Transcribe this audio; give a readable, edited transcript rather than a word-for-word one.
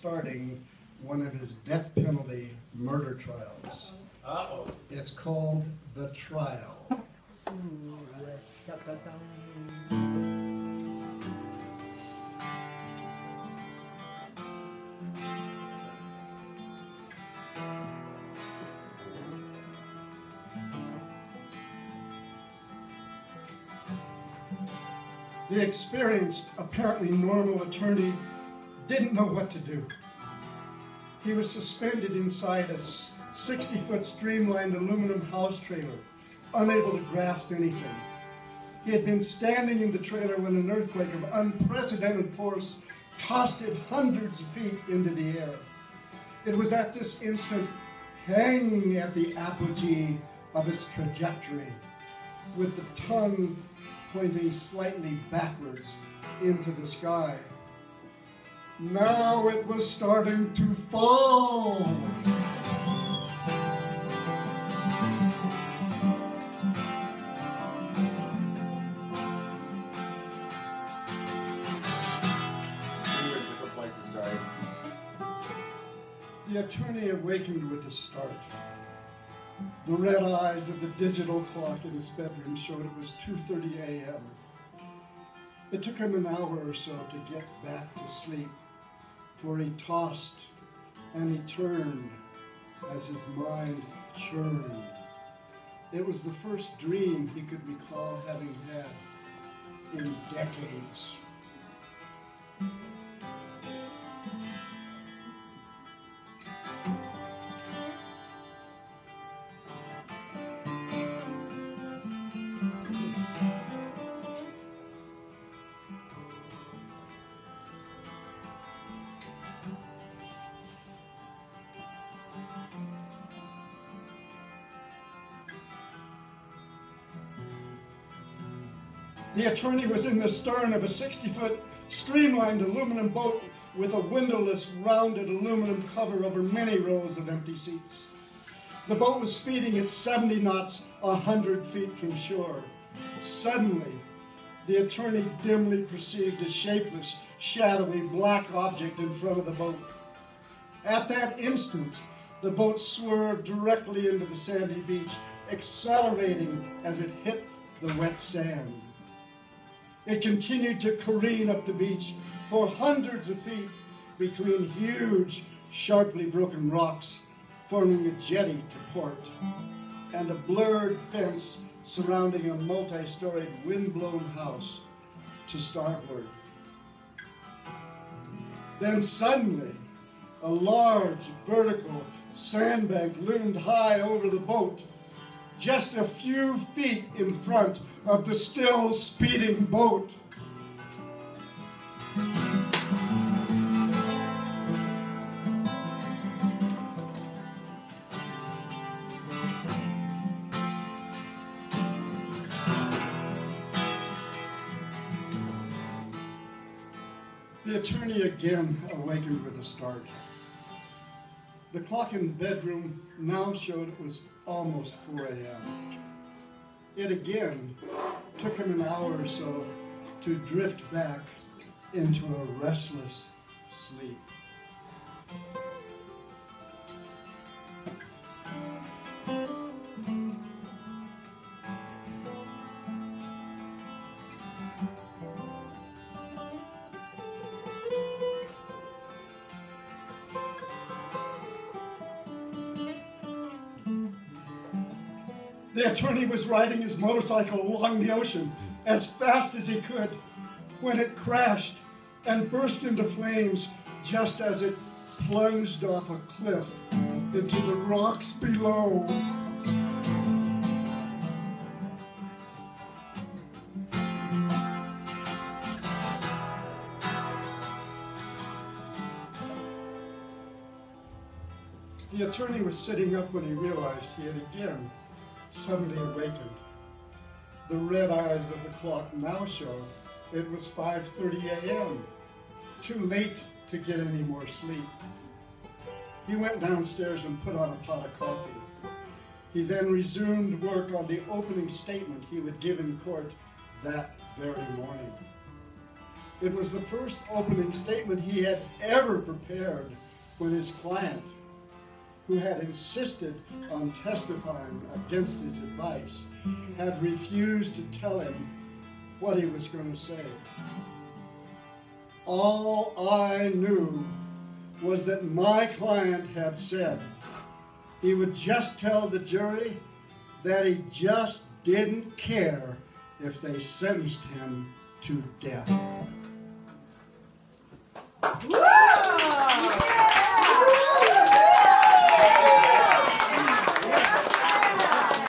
starting one of his death penalty murder trials. Uh-oh. It's called The Trial. The experienced, apparently normal attorney didn't know what to do. He was suspended inside a 60-foot streamlined aluminum house trailer, unable to grasp anything. He had been standing in the trailer when an earthquake of unprecedented force tossed it hundreds of feet into the air. It was at this instant hanging at the apogee of its trajectory, with the tongue pointing slightly backwards into the sky. Now it was starting to fall. The attorney awakened with a start. The red eyes of the digital clock in his bedroom showed it was 2:30 a.m. It took him an hour or so to get back to sleep, for he tossed and he turned as his mind churned. It was the first dream he could recall having had in decades. The attorney was in the stern of a 60-foot streamlined aluminum boat with a windowless, rounded aluminum cover over many rows of empty seats. The boat was speeding at 70 knots, 100 feet from shore. Suddenly, the attorney dimly perceived a shapeless, shadowy, black object in front of the boat. At that instant, the boat swerved directly into the sandy beach, accelerating as it hit the wet sand. It continued to careen up the beach for hundreds of feet between huge, sharply broken rocks, forming a jetty to port, and a blurred fence surrounding a multi-storied wind-blown house to starboard. Then suddenly, a large, vertical sandbank loomed high over the boat, just a few feet in front of the still speeding boat. The attorney again awakened with a start. The clock in the bedroom now showed it was almost 4 a.m. It again took him an hour or so to drift back into a restless sleep. The attorney was riding his motorcycle along the ocean as fast as he could when it crashed and burst into flames just as it plunged off a cliff into the rocks below. The attorney was sitting up when he realized he had again suddenly awakened. The red eyes of the clock now showed it was 5:30 a.m. Too late to get any more sleep. He went downstairs and put on a pot of coffee. He then resumed work on the opening statement he would give in court that very morning. It was the first opening statement he had ever prepared when his client, who had insisted on testifying against his advice, had refused to tell him what he was going to say. All I knew was that my client had said he would just tell the jury that he just didn't care if they sentenced him to death.